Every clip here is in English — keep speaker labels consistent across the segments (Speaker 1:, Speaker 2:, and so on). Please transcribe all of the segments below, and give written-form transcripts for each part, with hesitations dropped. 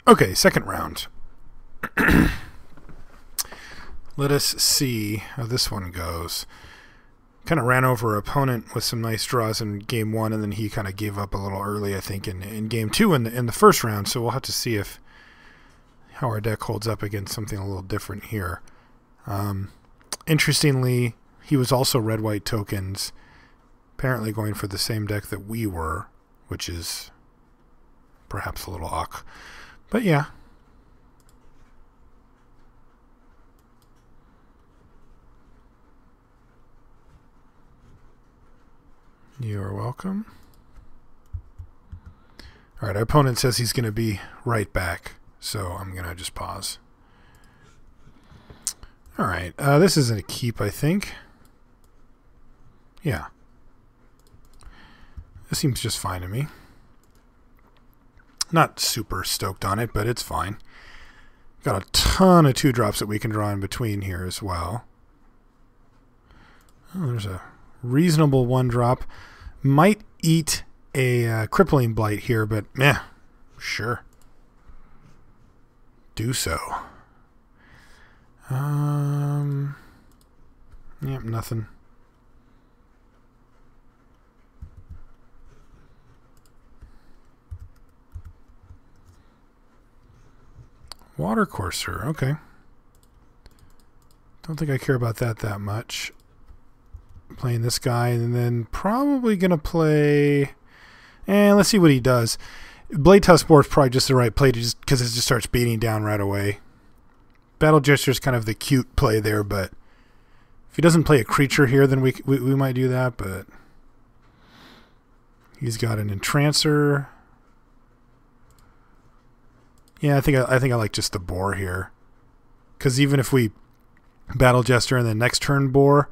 Speaker 1: Okay, second round. Let us see how this one goes. Kind of ran over our opponent with some nice draws in game one, and then he kind of gave up a little early, I think, in game two in the first round. So we'll have to see how our deck holds up against something a little different here. Interestingly, he was also red-white tokens, apparently going for the same deck that we were, which is perhaps a little awk. But yeah. You are welcome. All right, our opponent says he's going to be right back, so I'm going to just pause. All right, this isn't a keep, I think. Yeah. This seems just fine to me. Not super stoked on it, but it's fine. Got a ton of 2-drops that we can draw in between here as well. Oh, there's a reasonable 1-drop. Might eat a crippling blight here, but meh, sure. Do so. Yep, nothing. Water Courser, okay. Don't think I care about that much. Playing this guy, and then probably going to play... let's see what he does. Blade Tusk Boar is probably just the right play just because it just starts beating down right away. Battle Gesture is kind of the cute play there, but if he doesn't play a creature here, then we might do that, but he's got an Entrancer. Yeah, I think I like just the Boar here. Because even if we Battle Jester and then next turn Boar,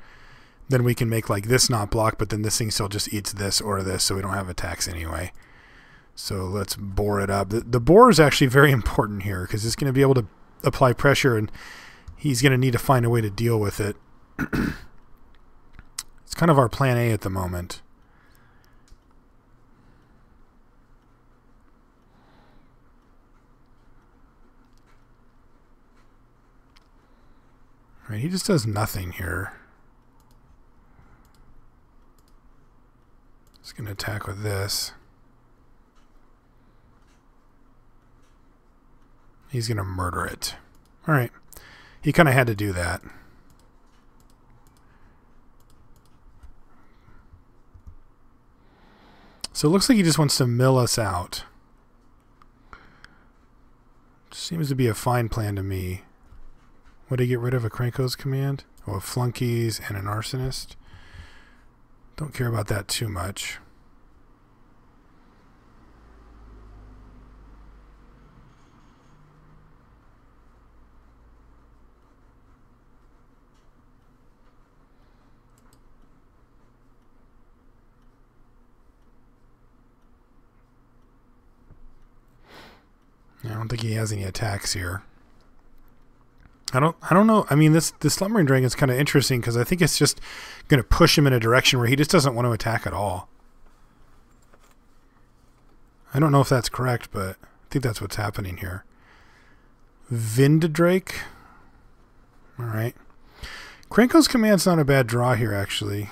Speaker 1: then we can make like this not block, but then this thing still just eats this or this, so we don't have attacks anyway. So let's Boar it up. The Boar is actually very important here because it's going to be able to apply pressure, and he's going to need to find a way to deal with it. It's kind of our plan A at the moment. Right, he just does nothing here. He's going to attack with this. He's going to murder it. All right. He kind of had to do that. So it looks like he just wants to mill us out. Seems to be a fine plan to me. Would he get rid of a Krenko's command? Oh, a Flunkies and an Arsonist. Don't care about that too much. I don't think he has any attacks here. I don't know. I mean, this Slumbering Dragon is kind of interesting because I think it's just going to push him in a direction where he just doesn't want to attack at all. I don't know if that's correct, but I think that's what's happening here. Vindadrake. All right. Krenko's command's not a bad draw here, actually.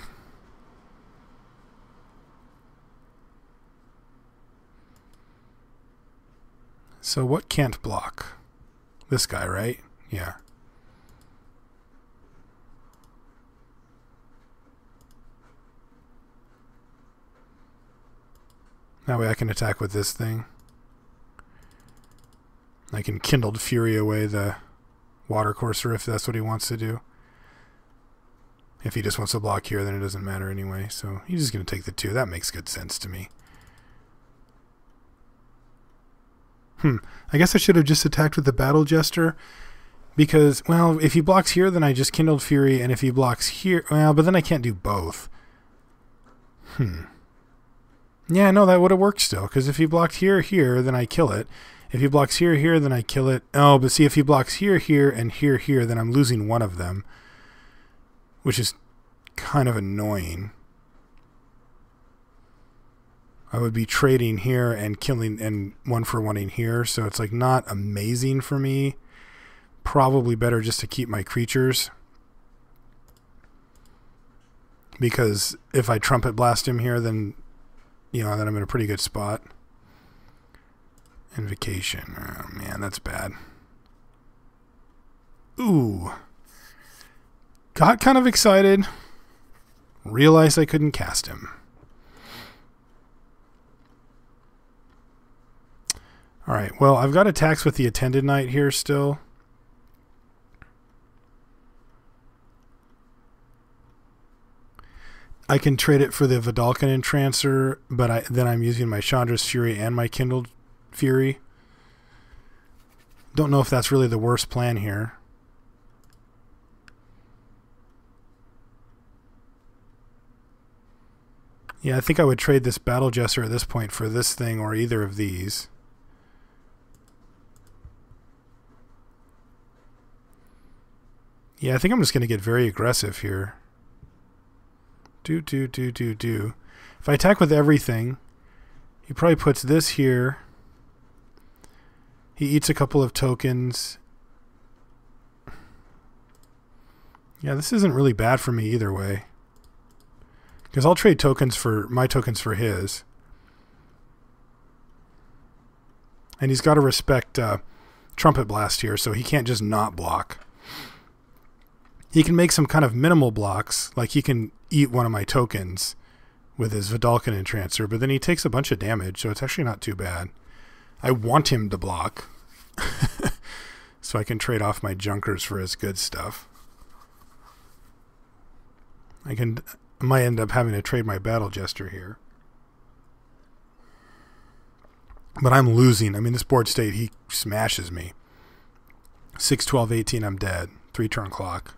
Speaker 1: So what can't block? This guy, right? Yeah. That way I can attack with this thing. I can Kindled Fury away the Water Courser if that's what he wants to do. If he just wants to block here, then it doesn't matter anyway. So he's just going to take the 2. That makes good sense to me. I guess I should have just attacked with the Battle Jester. Because, well, if he blocks here, then I just Kindled Fury. And if he blocks here, well, but then I can't do both. Yeah, no, that would have worked still. Because if he blocked here, then I kill it. If he blocks here, then I kill it. Oh, but see, if he blocks here, and here, then I'm losing one of them. Which is kind of annoying. I would be trading here and killing and 1-for-1ing here. So it's like not amazing for me. Probably better just to keep my creatures. Because if I trumpet blast him here, then, you know, then I'm in a pretty good spot. Invocation. Oh, man, that's bad. Ooh. Got kind of excited. Realized I couldn't cast him. Alright, well, I've got attacks with the Attended Knight here still. I can trade it for the Vidalcan Entrancer, but then I'm using my Chandra's Fury and my Kindled Fury. Don't know if that's really the worst plan here. Yeah, I think I would trade this Battle Jester at this point for this thing or either of these. Yeah, I think I'm just going to get very aggressive here. Do. If I attack with everything, he probably puts this here. He eats a couple of tokens. Yeah, this isn't really bad for me either way. Because I'll trade tokens for my tokens for his. And he's got to respect Trumpet Blast here, so he can't just not block. He can make some kind of minimal blocks, like he can eat one of my tokens with his Vidalcan Entrancer, but then he takes a bunch of damage, so it's actually not too bad. I want him to block, so I can trade off my Junkers for his good stuff. I might end up having to trade my Battle Jester here. But I'm losing. I mean, this board state, he smashes me. 6, 12, 18, I'm dead. 3-turn clock.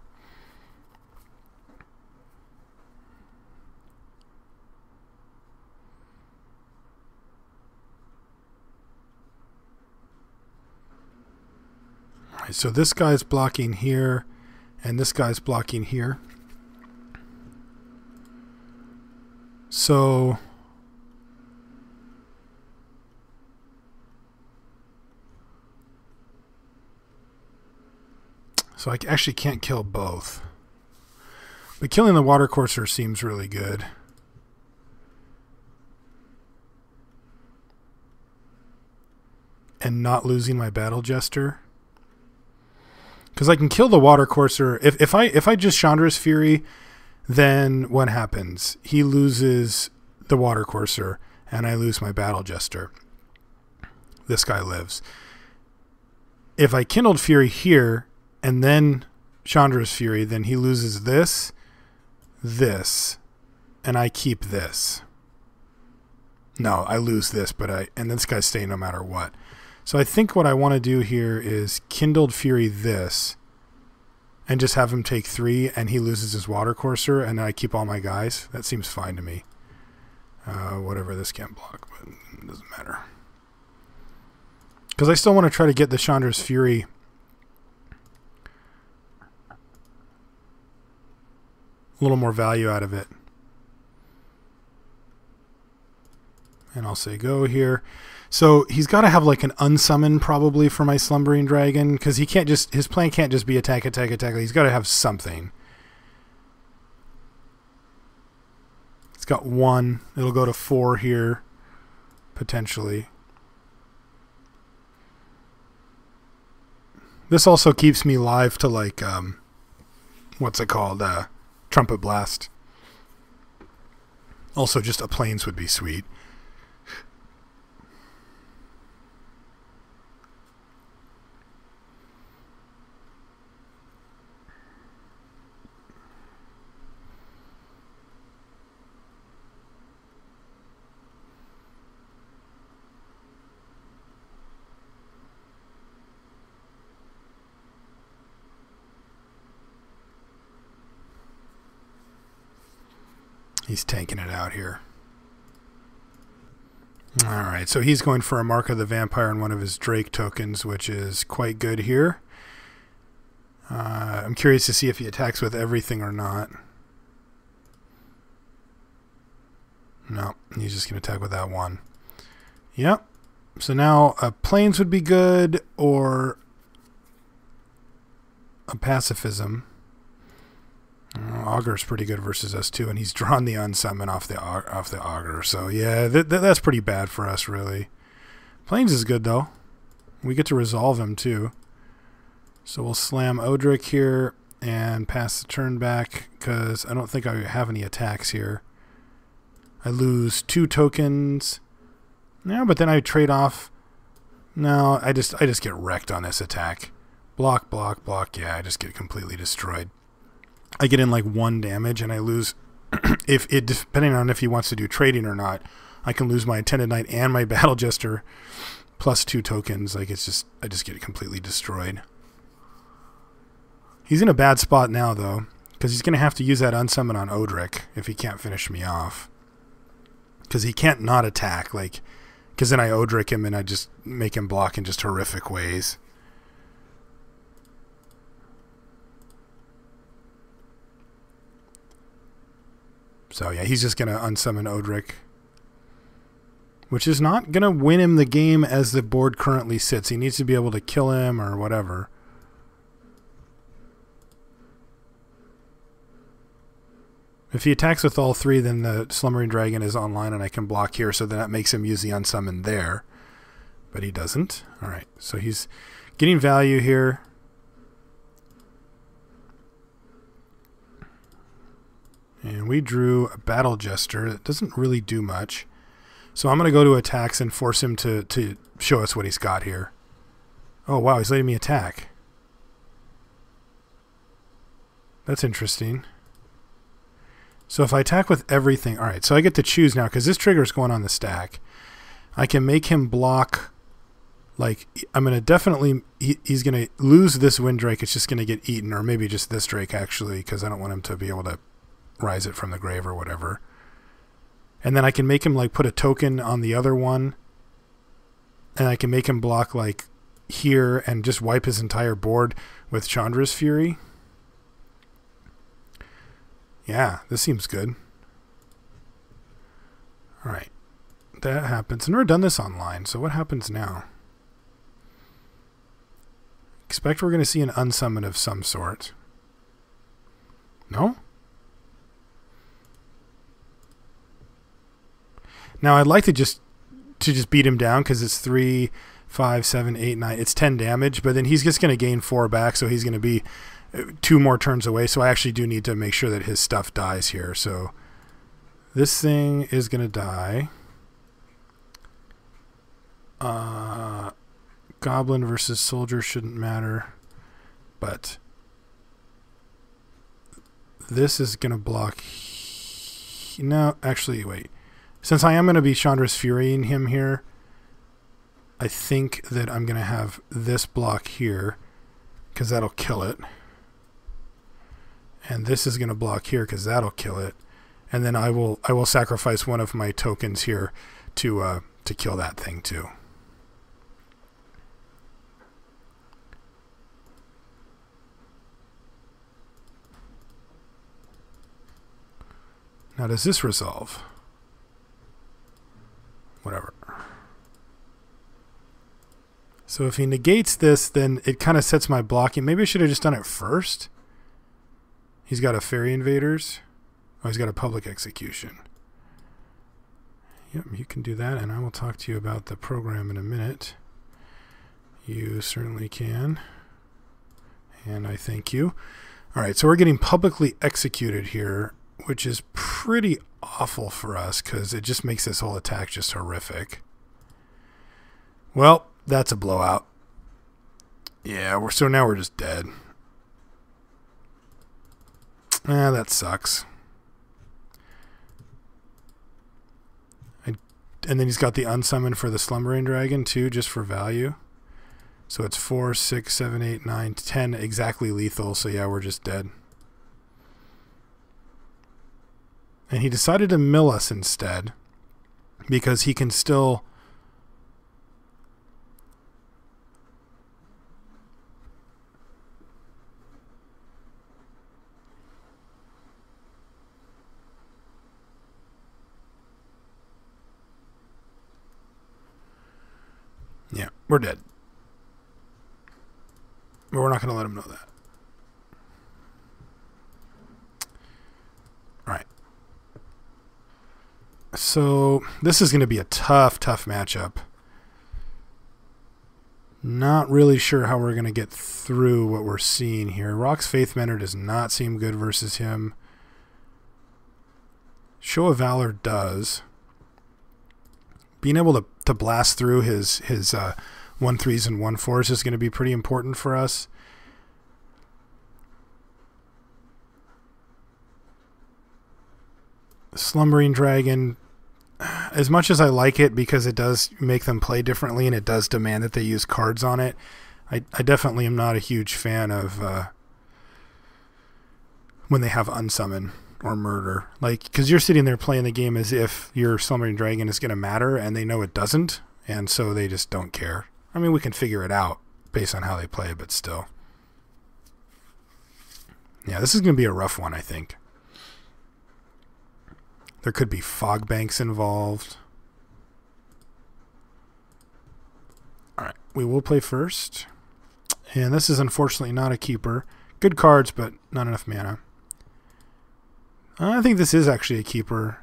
Speaker 1: Alright, so this guy's blocking here, and this guy's blocking here. So I actually can't kill both. But killing the Water Courser seems really good. And not losing my Battle Jester. Because I can kill the Water Courser. If I just Chandra's Fury, then what happens? He loses the Water Courser, and I lose my Battle Jester. This guy lives. If I Kindled Fury here, and then Chandra's Fury, then he loses this, and I keep this. No, I lose this, and this guy's staying no matter what. So I think what I want to do here is Kindled Fury this, and just have him take 3, and he loses his Water Courser, and I keep all my guys. That seems fine to me. Whatever, this can't block, but it doesn't matter. Because I still want to try to get the Chandra's Fury a little more value out of it. And I'll say go here. So he's got to have like an unsummon probably for my Slumbering Dragon, because he can't just, his plan can't just be attack. He's got to have something. It's got 1. It'll go to 4 here, potentially. This also keeps me live to like, what's it called? Trumpet Blast. Also, just a Plains would be sweet. He's tanking it out here. Alright, so he's going for a Mark of the Vampire and one of his Drake tokens, which is quite good here. I'm curious to see if he attacks with everything or not. No, he's just going to attack with that one. Yep. So now Plains would be good, or a Pacifism. Augur's pretty good versus us too, and he's drawn the unsummon off the Augur. So yeah, that's pretty bad for us, really. Plains is good though. We get to resolve him too. So we'll slam Odric here and pass the turn back because I don't think I have any attacks here. I lose 2 tokens. Yeah, but then I trade off. No, I just get wrecked on this attack. Block, block, block. Yeah, I just get completely destroyed. I get in like 1 damage and I lose. Depending on if he wants to do trading or not, I can lose my Attendant Knight and my Battle Jester plus 2 tokens. Like I just get completely destroyed. He's in a bad spot now though, because he's going to have to use that unsummon on Odric if he can't finish me off. Because he can't not attack, like, because then I Odric him and I just make him block in just horrific ways. So yeah, he's just going to unsummon Odric, which is not going to win him the game as the board currently sits. He needs to be able to kill him or whatever. If he attacks with all 3, then the Slumbering Dragon is online and I can block here, so then that makes him use the unsummon there. But he doesn't. Alright, so he's getting value here. And we drew a Battle Jester that doesn't really do much. So I'm going to go to attacks and force him to show us what he's got here. Oh wow, he's letting me attack. That's interesting. So if I attack with everything, all right, so I get to choose now because this trigger is going on the stack. I can make him block, like, I'm going to definitely, he's going to lose this Windrake. It's just going to get eaten, or maybe just this Drake, actually, because I don't want him to be able to rise it from the grave or whatever. And then I can make him, like, put a token on the other one, and I can make him block, like, here and just wipe his entire board with Chandra's Fury. Yeah, this seems good. Alright. That happens. I've never done this online, so what happens now? Expect we're going to see an unsummon of some sort. No? Now I'd like to just beat him down because it's 3, 5, 7, 8, 9. It's 10 damage, but then he's just going to gain 4 back, so he's going to be 2 more turns away, so I actually do need to make sure that his stuff dies here. So this thing is going to die. Goblin versus soldier shouldn't matter, but this is going to block. No, actually, wait. Since I am going to be Chandra's Furying him here, I think that I'm going to have this block here because that'll kill it. And this is going to block here because that'll kill it. And then I will sacrifice one of my tokens here to kill that thing too. Now does this resolve? Whatever. So if he negates this, then it kind of sets my blocking. Maybe I should have just done it first. He's got a Fairy Invaders. Oh, he's got a Public Execution. Yep, you can do that, and I will talk to you about the program in a minute. You certainly can. And I thank you. All right, so we're getting publicly executed here, which is pretty awful for us because it just makes this whole attack just horrific. Well, that's a blowout. Yeah, so now we're just dead. That sucks. And then he's got the unsummon for the Slumbering Dragon too, just for value. So it's 4, 6, 7, 8, 9, 10 exactly lethal. So yeah, we're just dead. And he decided to mill us instead because he can still... Yeah, we're dead. But we're not going to let him know that. All right. So this is going to be a tough matchup. Not really sure how we're going to get through what we're seeing here. Rock's Faith Mender does not seem good versus him. Show of Valor does. Being able to blast through his 1/3s and 1/4s is going to be pretty important for us. Slumbering Dragon, as much as I like it because it does make them play differently and it does demand that they use cards on it, I definitely am not a huge fan of when they have Unsummon or Murder. Like, because you're sitting there playing the game as if your Slumbering Dragon is going to matter, and they know it doesn't, and so they just don't care. I mean, we can figure it out based on how they play, but still. Yeah, this is going to be a rough one, I think. There could be fog banks involved. All right, we will play first. And this is unfortunately not a keeper. Good cards, but not enough mana. I think this is actually a keeper.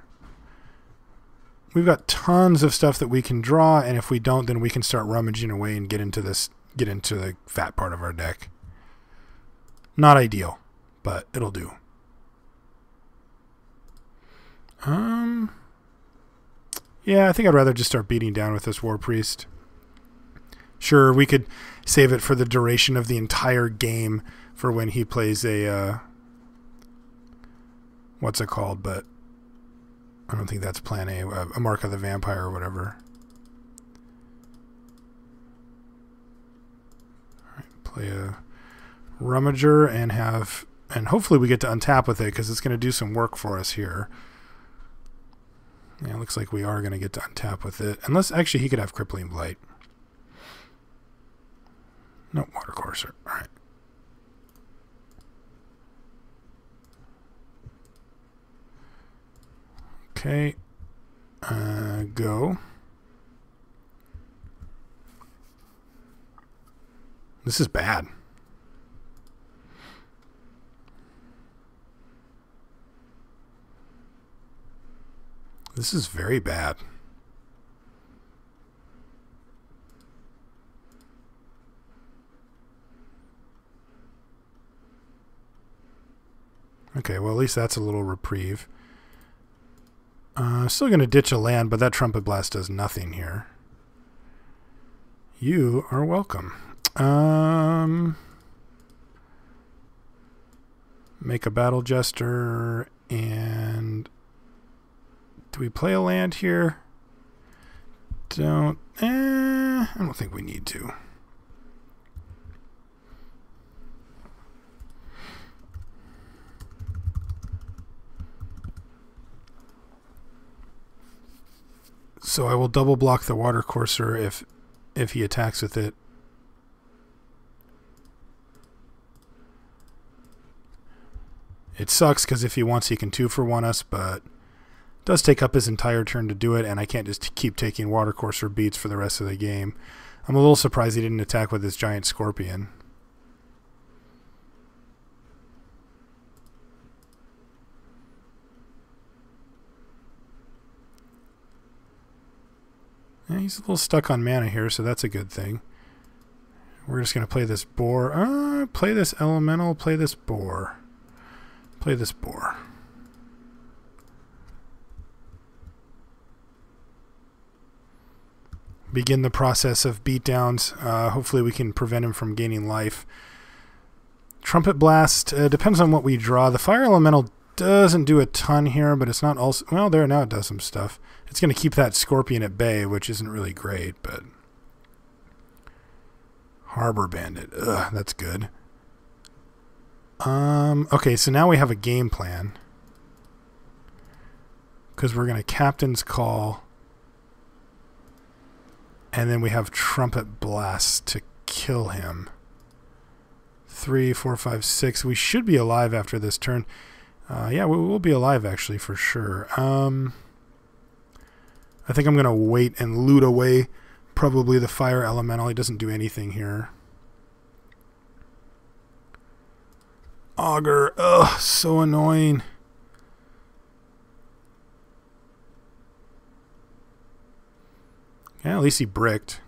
Speaker 1: We've got tons of stuff that we can draw, and if we don't, then we can start rummaging away and get into the fat part of our deck. Not ideal, but it'll do. Yeah, I think I'd rather just start beating down with this War Priest. Sure, we could save it for the duration of the entire game for when he plays a what's it called, but I don't think that's plan a Mark of the Vampire or whatever. All right, play a Rummager and hopefully we get to untap with it because it's going to do some work for us here. Yeah, it looks like we are going to get to untap with it. Unless, actually, he could have Crippling Blight. No, Watercourser. All right. Okay. Go. This is bad. This is very bad. Okay, well, at least that's a little reprieve. Still going to ditch a land, but that Trumpet Blast does nothing here. You are welcome. Make a Battle Jester, and do we play a land here? I don't think we need to. So I will double block the Watercourser if he attacks with it. It sucks because if he wants, he can 2-for-1 us, but it does take up his entire turn to do it, and I can't just keep taking Watercourser beats for the rest of the game. I'm a little surprised he didn't attack with his giant Scorpion. Yeah, he's a little stuck on mana here, so that's a good thing. We're just going to play this Boar. Play this Elemental, play this Boar. Play this Boar. Begin the process of beatdowns. Hopefully we can prevent him from gaining life. Trumpet Blast depends on what we draw. The Fire Elemental doesn't do a ton here, but it's not also... Well, there, now it does some stuff. It's going to keep that Scorpion at bay, which isn't really great, but... Harbor Bandit. Ugh, that's good. Okay, so now we have a game plan. Because we're going to Captain's Call. And then we have Trumpet Blast to kill him. 3, 4, 5, 6. We should be alive after this turn. Yeah, we will be alive, actually, for sure. I think I'm going to wait and loot away probably the fire elemental. He doesn't do anything here. Augur. Ugh, so annoying. Yeah, at least he bricked.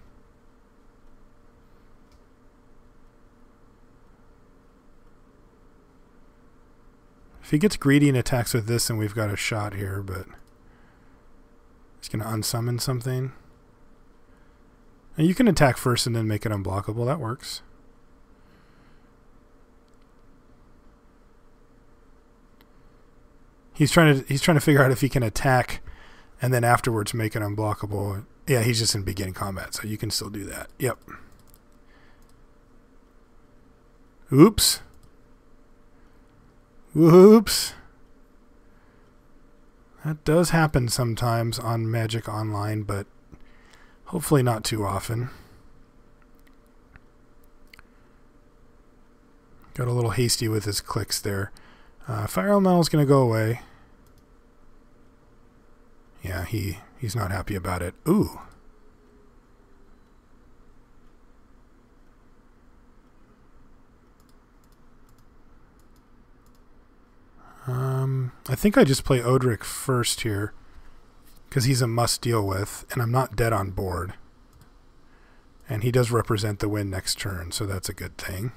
Speaker 1: If he gets greedy and attacks with this, then we've got a shot here, but he's going to unsummon something. And you can attack first and then make it unblockable. That works. He's trying to figure out if he can attack and then afterwards make it unblockable. Yeah, he's just in beginning combat, so you can still do that. Yep. Oops. Whoops. That does happen sometimes on Magic Online, but hopefully not too often. Got a little hasty with his clicks there. Fire Elemental is going to go away. Yeah, he's not happy about it. Ooh. I think I just play Odric first here because he's a must deal with, and I'm not dead on board. And he does represent the win next turn, so that's a good thing.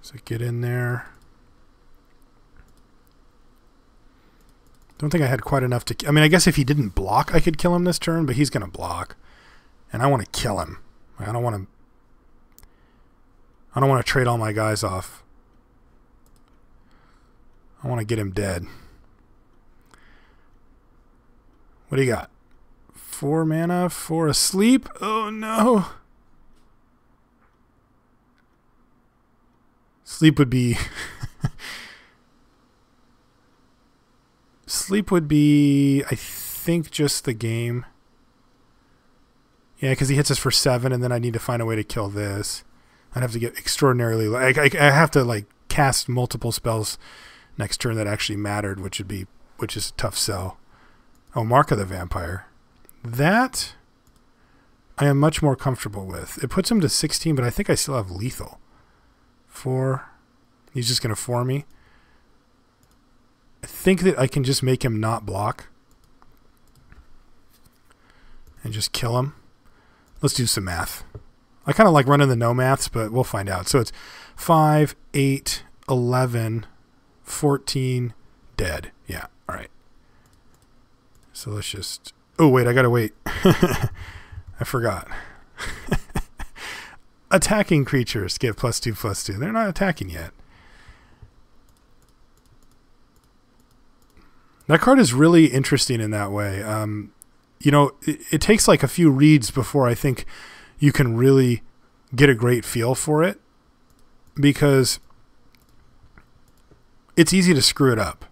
Speaker 1: So get in there. Don't think I had quite enough to... I mean, I guess if he didn't block, I could kill him this turn, but he's going to block. And I want to kill him. I don't want to trade all my guys off. I want to get him dead. What do you got? 4 mana for a sleep? Oh, no. Sleep would be... Sleep would be, I think, just the game. Yeah, because he hits us for 7, and then I need to find a way to kill this. I'd have to get extraordinarily... I have to, like, cast multiple spells next turn that actually mattered, which is a tough sell. Oh, Mark of the Vampire. That I am much more comfortable with. It puts him to 16, but I think I still have lethal. 4. He's just going to 4 me. I think that I can just make him not block. And just kill him. Let's do some math. I kind of like running the no maths, but we'll find out. So it's 5, 8, 11, 14, dead. Yeah, all right. So let's just... Oh, wait, I got to wait. I forgot. Attacking creatures get +2/+2. They're not attacking yet. That card is really interesting in that way. You know, it takes like a few reads before I think you can really get a great feel for it, because it's easy to screw it up.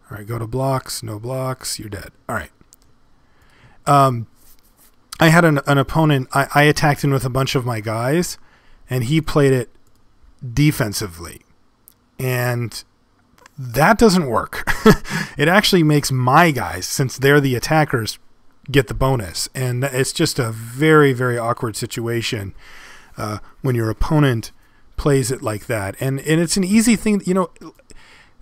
Speaker 1: All right, go to blocks, no blocks, you're dead. All right. I had an opponent, I attacked him with a bunch of my guys, and he played it defensively. And that doesn't work. It actually makes my guys, since they're the attackers, get the bonus. And it's just a very, very awkward situation when your opponent plays it like that. And it's an easy thing, you know.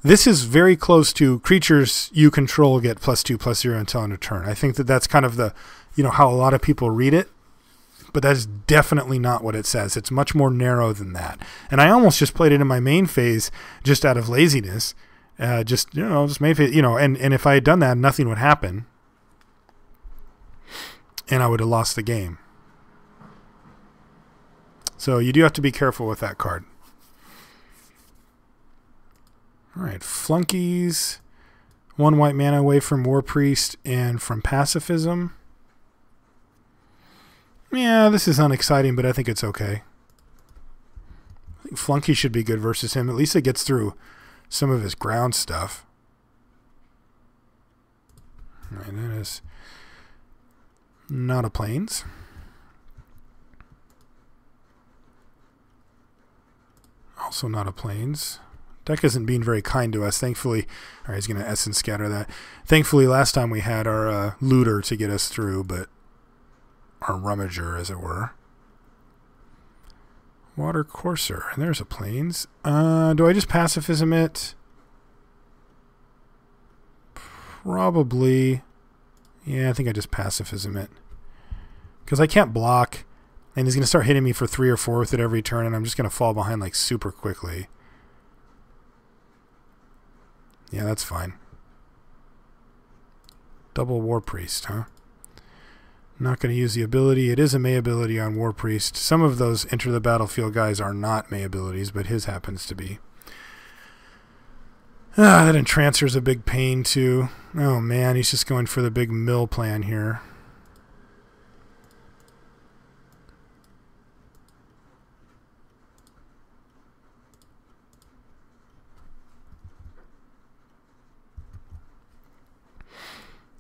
Speaker 1: This is very close to creatures you control get +2/+0 until end of turn. I think that's kind of the, you know, how a lot of people read it, but that is definitely not what it says. It's much more narrow than that. And I almost just played it in my main phase just out of laziness, just main phase, and if I had done that, nothing would happen, and I would have lost the game. So you do have to be careful with that card. All right, flunkies, 1 white mana away from War Priest and from Pacifism. Yeah, this is unexciting, but I think it's okay. I think Flunky should be good versus him. At least it gets through some of his ground stuff. All right, that is not a plains. Also not a plains. Deck isn't being very kind to us. Thankfully, all right, he's going to Essence Scatter that. Thankfully, last time we had our Looter to get us through, but our Rummager, as it were. Water Courser. And there's a Plains. Do I just Pacifism it? Probably. Yeah, I think I just Pacifism it. Because I can't block, and he's going to start hitting me for 3 or 4 with it every turn, and I'm just going to fall behind like super quickly. Yeah, that's fine. Double War Priest, huh? Not going to use the ability. It is a May ability on War Priest. Some of those Enter the Battlefield guys are not May abilities, but his happens to be. That Entrancer's a big pain, too. Oh, man, he's just going for the big mill plan here.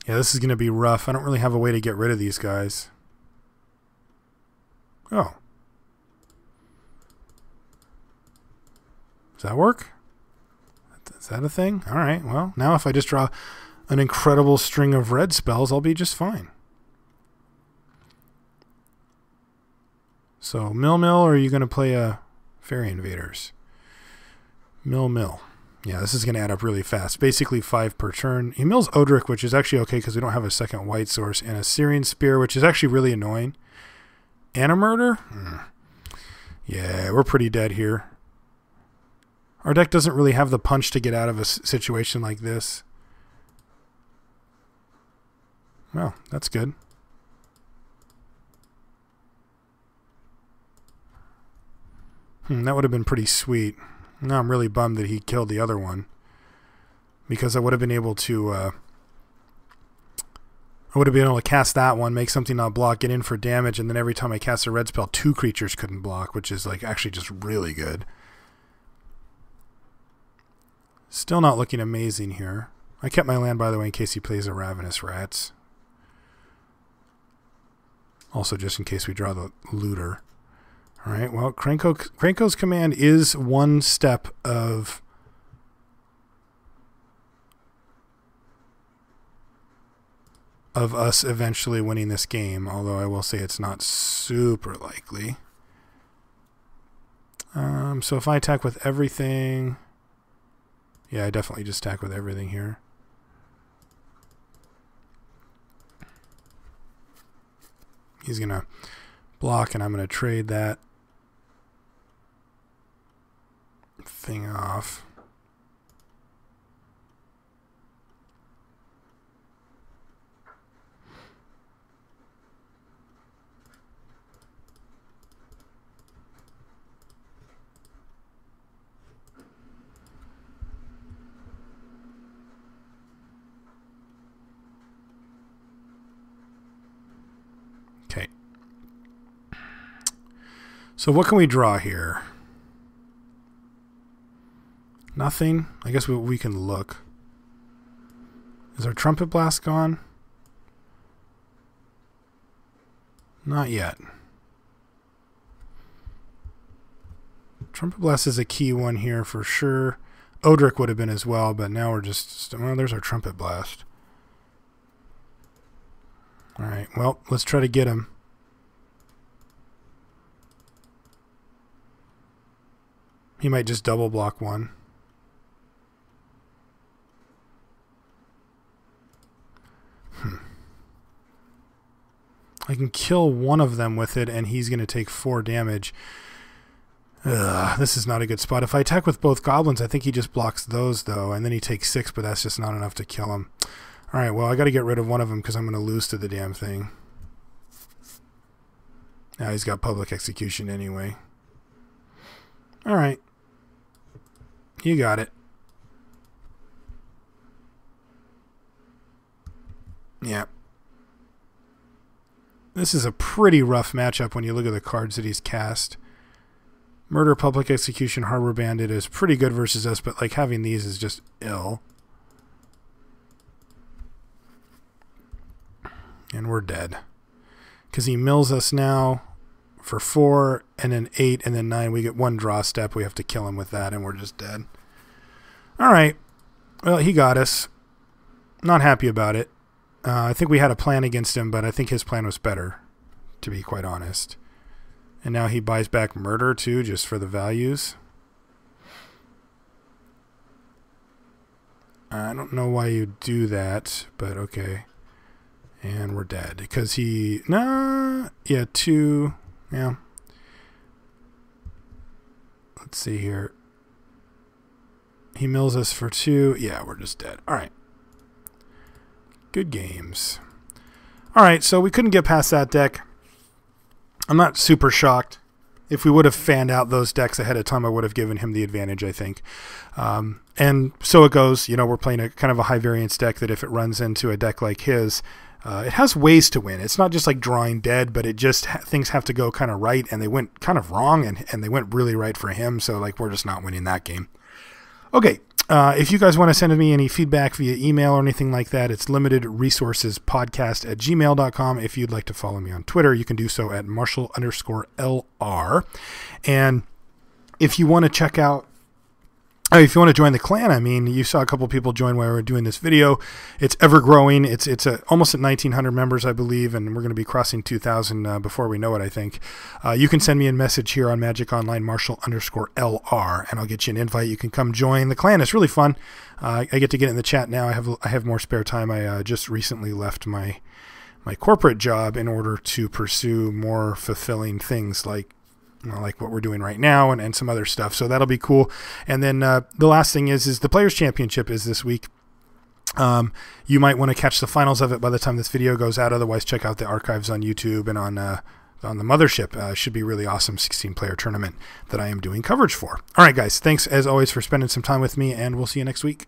Speaker 1: Yeah, this is going to be rough. I don't really have a way to get rid of these guys. Oh. Does that work? Is that a thing? All right, well, now if I just draw an incredible string of red spells, I'll be just fine. So, Mill, or are you going to play a Fairy Invaders? Mill. Yeah, this is going to add up really fast. Basically 5 per turn. He mills Odric, which is actually okay because we don't have a second white source, and a Syrian Spear, which is actually really annoying. And a Murder? Yeah, we're pretty dead here. Our deck doesn't really have the punch to get out of a situation like this. Well, that's good. That would have been pretty sweet. Now I'm really bummed that he killed the other one, because I would have been able to cast that one, make something not block, get in for damage, and then every time I cast a red spell, 2 creatures couldn't block, which is like actually just really good. Still not looking amazing here. I kept my land, by the way, in case he plays a Ravenous Rats. Also just in case we draw the Looter. All right, well, Krenko's command is one step of us eventually winning this game, although I will say it's not super likely. So if I attack with everything... Yeah, I definitely just attack with everything here. He's going to block, and I'm going to trade that thing off. Okay. So what can we draw here? Nothing. I guess we can look. Is our Trumpet Blast gone? Not yet. Trumpet Blast is a key one here for sure. Odric would have been as well, but now we're just... Well, there's our Trumpet Blast. Alright, well, let's try to get him. He might just double block one. I can kill one of them with it, and he's going to take 4 damage. This is not a good spot. If I attack with both goblins, I think he just blocks those, though, and then he takes 6, but that's just not enough to kill him. Alright, well, I got to get rid of one of them because I'm going to lose to the damn thing. Now he's got Public Execution anyway. Alright. You got it. Yeah. This is a pretty rough matchup when you look at the cards that he's cast. Murder, Public Execution, Harbor Bandit is pretty good versus us, but like having these is just ill. And we're dead. Because he mills us now for 4, and then 8, and then 9. We get 1 draw step. We have to kill him with that, and we're just dead. All right. Well, he got us. Not happy about it. I think we had a plan against him, but I think his plan was better, to be quite honest. And now he buys back murder, too, just for the values. I don't know why you do that, but okay. And we're dead. Because he... Nah, yeah, 2... Yeah. Let's see here. He mills us for 2. Yeah, we're just dead. All right. Good games. All right, so we couldn't get past that deck. I'm not super shocked. If we would have fanned out those decks ahead of time, I would have given him the advantage, I think. And so it goes. You know, we're playing a kind of a high variance deck that if it runs into a deck like his, it has ways to win. It's not just like drawing dead, but it just things have to go kind of right, and they went kind of wrong, and they went really right for him. So like we're just not winning that game. Okay. If you guys want to send me any feedback via email or anything like that, it's limitedresourcespodcast@gmail.com. If you'd like to follow me on Twitter, you can do so at Marshall_LR. And if you want to check out, if you want to join the clan, I mean, you saw a couple people join while we were doing this video. It's ever growing. It's almost at 1,900 members, I believe, and we're going to be crossing 2,000 before we know it, I think. You can send me a message here on Magic Online, Marshall_LR, and I'll get you an invite. You can come join the clan. It's really fun. I get to get in the chat now. I have more spare time. I just recently left my corporate job in order to pursue more fulfilling things like what we're doing right now and some other stuff. So that'll be cool. And then the last thing is the Players' Championship is this week. You might want to catch the finals of it by the time this video goes out. Otherwise, check out the archives on YouTube and on the Mothership. Should be really awesome 16-player tournament that I am doing coverage for. All right, guys. Thanks, as always, for spending some time with me, and we'll see you next week.